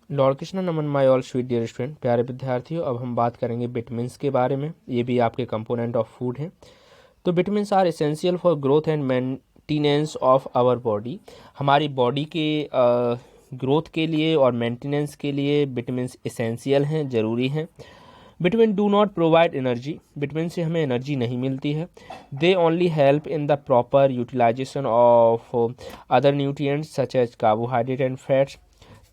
Lord Krishna नमन my all sweet dear student, प्यारे विद्यार्थियों, अब हम बात करेंगे विटामिन्स के बारे में। ये भी आपके कंपोनेंट ऑफ फूड हैं। तो vitamins are essential for growth and maintenance of our body. हमारी बॉडी के ग्रोथ के लिए और मेंटेनेंस के लिए विटामिन्स एसेंशियल हैं, ज़रूरी हैं। Vitamin do not provide energy, vitamin से हमें एनर्जी नहीं मिलती है। They only help in the proper utilization of other nutrients such as carbohydrate and fats.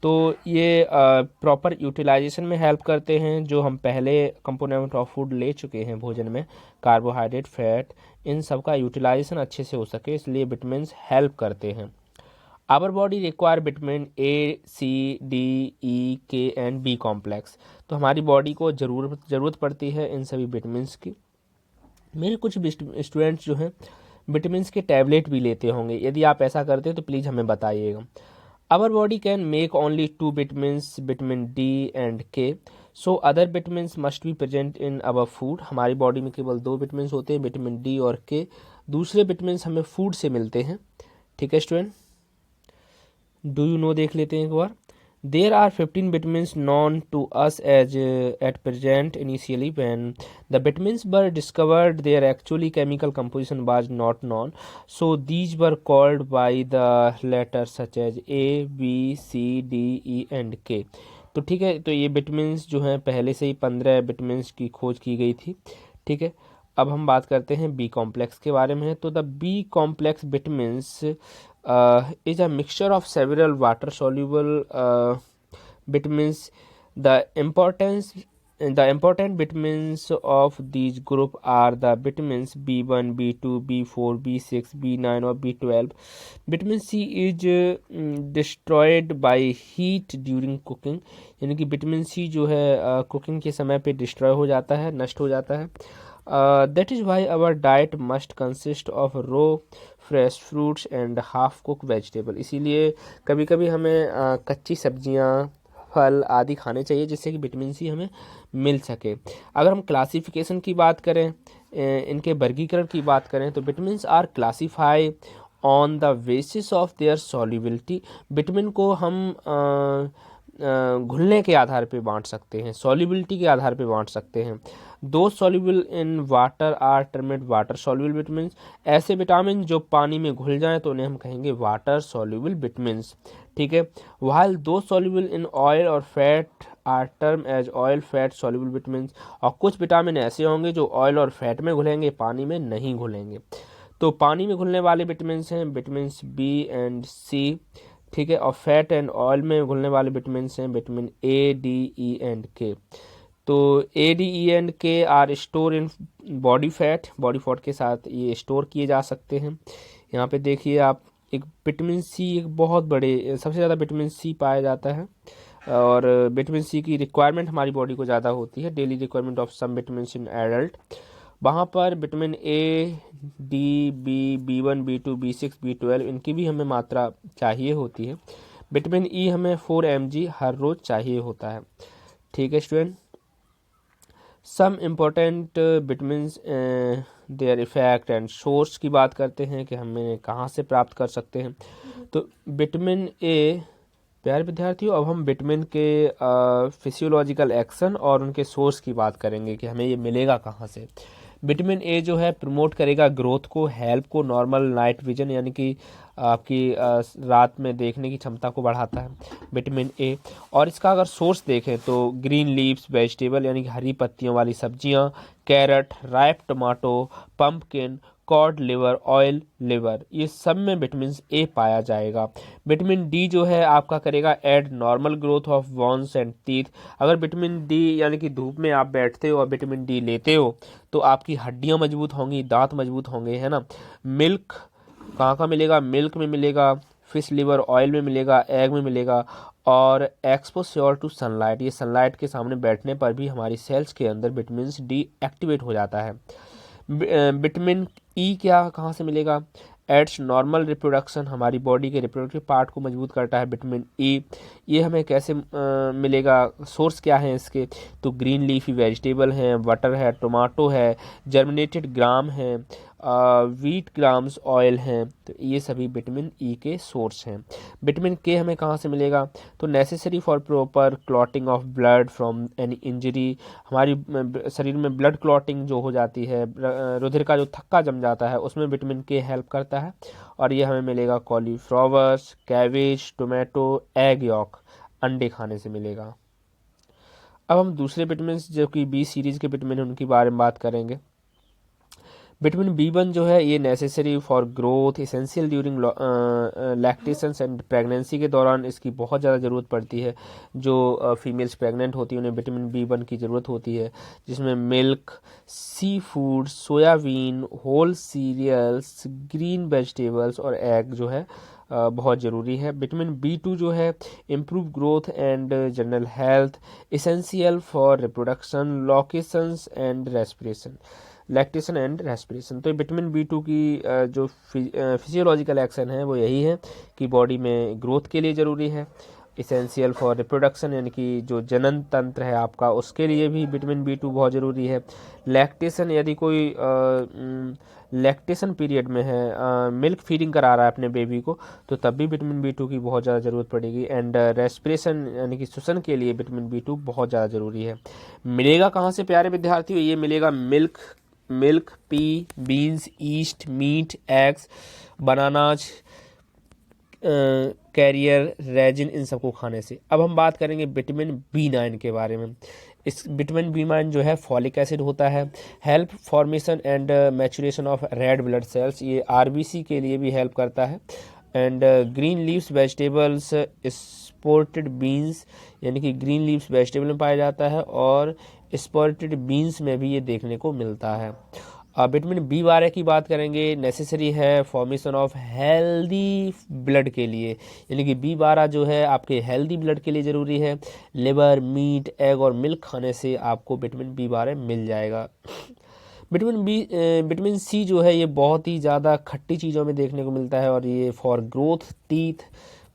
तो ये प्रॉपर यूटिलाइजेशन में हेल्प करते हैं, जो हम पहले कंपोनेंट ऑफ फूड ले चुके हैं भोजन में, कार्बोहाइड्रेट, फैट, इन सब का यूटिलाइजेशन अच्छे से हो सके, इसलिए विटामिन हेल्प करते हैं। Our body require vitamin A, C, D, E, K and B complex. तो हमारी बॉडी को ज़रूरत पड़ती है इन सभी विटामिन की। मेरे कुछ स्टूडेंट्स जो हैं विटामिन के टैबलेट भी लेते होंगे। यदि आप ऐसा करते हैं तो प्लीज़ हमें बताइएगा। Our body can make only two vitamins, vitamin D and K. So other vitamins must be present in our food. हमारी बॉडी में केवल दो विटामिन होते हैं, विटामिन डी और के। दूसरे विटामिन हमें फूड से मिलते हैं। ठीक है स्टूडेंट, डू यू नो देख लेते हैं एक बार। There are 15 vitamins known to us as at present. Initially, when the vitamins were discovered, their actually chemical composition was not known. So these were called by the letters such as A, B, C, D, E and K. तो ठीक है, तो ये vitamins जो हैं पहले से ही 15 vitamins की खोज की गई थी। ठीक है, अब हम बात करते हैं बी कॉम्प्लेक्स के बारे में। तो the B complex vitamins is a mixture of several water soluble vitamins. The important vitamins of these group are the vitamins B1, B2, B4, B6, B9 और B12. Vitamin C is destroyed by heat during cooking, यानी कि vitamin C जो है cooking के समय पे destroy हो जाता है, नष्ट हो जाता है। That is why our diet must consist of raw fresh fruits and half cooked vegetable. इसीलिए कभी कभी हमें कच्ची सब्जियां, फल आदि खाने चाहिए, जिससे कि विटामिन सी हमें मिल सके। अगर हम क्लासिफिकेशन की बात करें, इनके वर्गीकरण की बात करें, तो vitamin are classify on the basis of their solubility. Vitamin को हम घुलने के आधार पे बांट सकते हैं, सॉल्युबिलिटी के आधार पे बांट सकते हैं। Those soluble in water are termed water soluble vitamin. ऐसे विटामिन जो पानी में घुल जाएं तो उन्हें हम कहेंगे वाटर सॉल्युबल विटामिन। ठीक है, while those soluble in oil और fat are term as oil fat soluble vitamin. और कुछ विटामिन ऐसे होंगे जो ऑयल और फैट में घुलेंगे, पानी में नहीं घुलेंगे। तो पानी में घुलने वाले विटामिन हैं विटामिन बी एंड सी। ठीक है, और फैट एंड ऑयल में घुलने वाले विटामिन हैं vitamin A, D, E and K. तो A, D, E and K are store in body fat के साथ ये स्टोर किए जा सकते हैं। यहाँ पे देखिए आप, एक विटामिन सी एक बहुत बड़े, सबसे ज़्यादा विटामिन सी पाया जाता है, और विटामिन सी की रिक्वायरमेंट हमारी बॉडी को ज़्यादा होती है, daily requirement of some vitamin in adult. वहाँ पर vitamin A, D, B, B1, B2, B6, B12 इनकी भी हमें मात्रा चाहिए होती है। विटामिन ई हमें 4 mg हर रोज़ चाहिए होता है। ठीक है student, some important vitamins their effect and source की बात करते हैं कि हमें कहाँ से प्राप्त कर सकते हैं। तो विटामिन ए, प्यारे विद्यार्थियों, अब हम विटामिन के फिजियोलॉजिकल एक्शन और उनके सोर्स की बात करेंगे कि हमें ये मिलेगा कहाँ से। विटामिन ए जो है प्रमोट करेगा ग्रोथ को, हेल्प को, नॉर्मल नाइट विजन यानी कि आपकी रात में देखने की क्षमता को बढ़ाता है विटामिन ए। और इसका अगर सोर्स देखें तो ग्रीन लीव्स वेजिटेबल यानी कि हरी पत्तियों वाली सब्जियां, carrot, ripe tomato, pumpkin, cod liver, oil liver, ये सब में विटामिन ए पाया जाएगा। विटामिन डी जो है आपका करेगा aid normal growth of bones and teeth. अगर विटामिन डी यानी कि धूप में आप बैठते हो और विटामिन डी लेते हो तो आपकी हड्डियां मजबूत होंगी, दांत मजबूत होंगे, है ना। मिल्क कहाँ का मिलेगा, मिल्क में मिलेगा, फिश लिवर ऑयल में मिलेगा, एग में मिलेगा। और एक्सपोज्योर टू सनलाइट, ये सनलाइट के सामने बैठने पर भी हमारी सेल्स के अंदर विटामिन डी एक्टिवेट हो जाता है। विटामिन ई क्या कहाँ से मिलेगा, एड्स नॉर्मल रिप्रोडक्शन, हमारी बॉडी के रिप्रोडक्टिव पार्ट को मजबूत करता है विटामिन ई। ये हमें कैसे मिलेगा, सोर्स क्या है इसके, तो ग्रीन लीफी वेजिटेबल हैं, बटर है, टोमेटो है, जर्मिनेटेड ग्राम है, व्हीट ग्राम्स ऑयल हैं, तो ये सभी विटामिन ई के सोर्स हैं। विटामिन के हमें कहाँ से मिलेगा? तो necessary for proper clotting of blood from any injury, हमारी शरीर में ब्लड क्लॉटिंग जो हो जाती है, रुधिर का जो थक्का जम जाता है, उसमें विटामिन के हेल्प करता है। और ये हमें मिलेगा cauliflowers, cabbage, tomato, egg York, अंडे खाने से मिलेगा। अब हम दूसरे विटामिन जो कि बी सीरीज के विटामिन हैं उनके बारे में बात करेंगे। विटामिन बी1 जो है ये necessary for growth, essential during lactations and pregnancy के दौरान इसकी बहुत ज़्यादा ज़रूरत पड़ती है। जो फीमेल्स प्रेग्नेंट होती हैं उन्हें विटामिन बी1 की ज़रूरत होती है, जिसमें milk, seafood, soybean, whole cereals, green vegetables और एग जो है बहुत ज़रूरी है। विटामिन बी2 जो है improve growth and general health, essential for reproduction, lactation and respiration. तो विटामिन बी2 की जो फिजियोलॉजिकल एक्शन है वो यही है कि बॉडी में ग्रोथ के लिए ज़रूरी है, इसेंशियल फॉर रिप्रोडक्शन यानी कि जो जनन तंत्र है आपका उसके लिए भी विटामिन बी2 बहुत ज़रूरी है। लैक्टेशन, यदि कोई लैक्टेशन पीरियड में है, मिल्क फीडिंग करा रहा है अपने बेबी को, तो तब भी विटामिन बी2 की बहुत ज़्यादा ज़रूरत पड़ेगी। एंड रेस्पिरेशन यानी कि श्वसन के लिए विटामिन बी2 बहुत ज़्यादा ज़रूरी है। मिलेगा कहाँ से प्यारे विद्यार्थियों? ये मिलेगा milk, pea, beans, yeast, meat, eggs, bananas, कैरियर, रेजिन, इन सबको खाने से। अब हम बात करेंगे विटामिन बी9 के बारे में। इस विटामिन बी9 जो है फॉलिक एसिड होता है, help formation and maturation of red blood cells, ये आरबीसी के लिए भी हेल्प करता है। And green leaves vegetables, supported beans यानी कि ग्रीन लीव्स वेजिटेबल में पाया जाता है और स्पोर्टेड बीन्स में भी ये देखने को मिलता है। विटामिन बी12 की बात करेंगे, नेसेसरी है फॉर्मेशन ऑफ हेल्दी ब्लड के लिए, यानी कि बी12 जो है आपके हेल्दी ब्लड के लिए ज़रूरी है। लिवर, मीट, एग और मिल्क खाने से आपको विटामिन बी12 मिल जाएगा। विटामिन सी जो है ये बहुत ही ज़्यादा खट्टी चीज़ों में देखने को मिलता है और ये for growth teeth,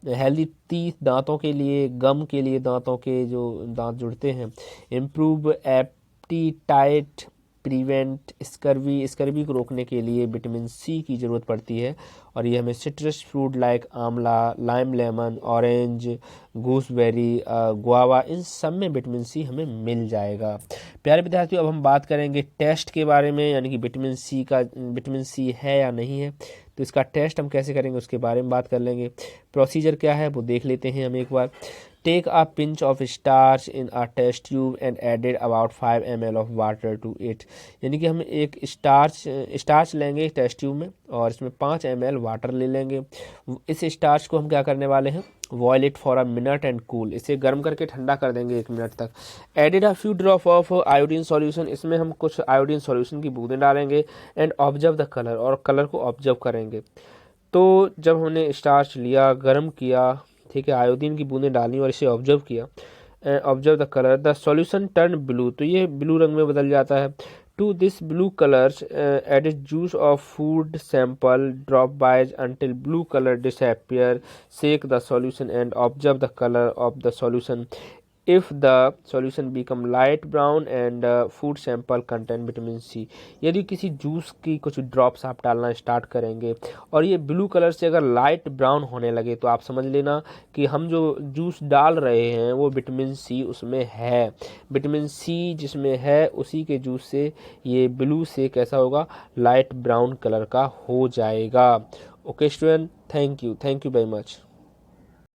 healthy teeth, दांतों के लिए, गम के लिए, दांतों के जो दांत जुड़ते हैं, इम्प्रूव एप्टीटाइट, प्रिवेंट स्कर्वी को रोकने के लिए विटामिन सी की ज़रूरत पड़ती है। और ये हमें citrus fruit like amla, lime, lemon, orange, gooseberry, guava, इन सब में विटामिन सी हमें मिल जाएगा। प्यारे विद्यार्थियों, अब हम बात करेंगे टेस्ट के बारे में, यानी कि विटामिन सी है या नहीं है, तो इसका टेस्ट हम कैसे करेंगे उसके बारे में बात कर लेंगे। प्रोसीजर क्या है वो देख लेते हैं हम एक बार। Take a pinch of starch in a test tube and added about 5 ml of water to it, यानी कि हम एक स्टार्च लेंगे टेस्ट ट्यूब में और इसमें 5 ml वाटर ले लेंगे। इस स्टार्च को हम क्या करने वाले हैं, boil it for a minute and cool, इसे गर्म करके ठंडा कर देंगे 1 मिनट तक। Added a few drop of iodine solution, इसमें हम कुछ आयोडीन सॉल्यूशन की बूंदें डालेंगे। एंड ऑब्जर्व द कलर, और कलर को ऑब्जर्व करेंगे। तो जब हमने स्टार्च लिया, गर्म किया, ठीक है, आयोडीन की बूंदें डाली और इसे ऑब्जर्व किया, observe the colour, the solution turn blue, तो ये ब्लू रंग में बदल जाता है। To this blue colours added juice of food sample, dropwise until blue color disappear, shake the solution and observe the color of the solution. If the solution become light brown and food sample contain vitamin C, यदि किसी juice की कुछ drops आप डालना start करेंगे और ये blue colour से अगर लाइट ब्राउन होने लगे, तो आप समझ लेना कि हम जो जूस डाल रहे हैं वो विटामिन सी उसमें है। विटामिन सी जिसमें है उसी के जूस से ये ब्लू से कैसा होगा, लाइट ब्राउन कलर का हो जाएगा। Okay student, thank you very much.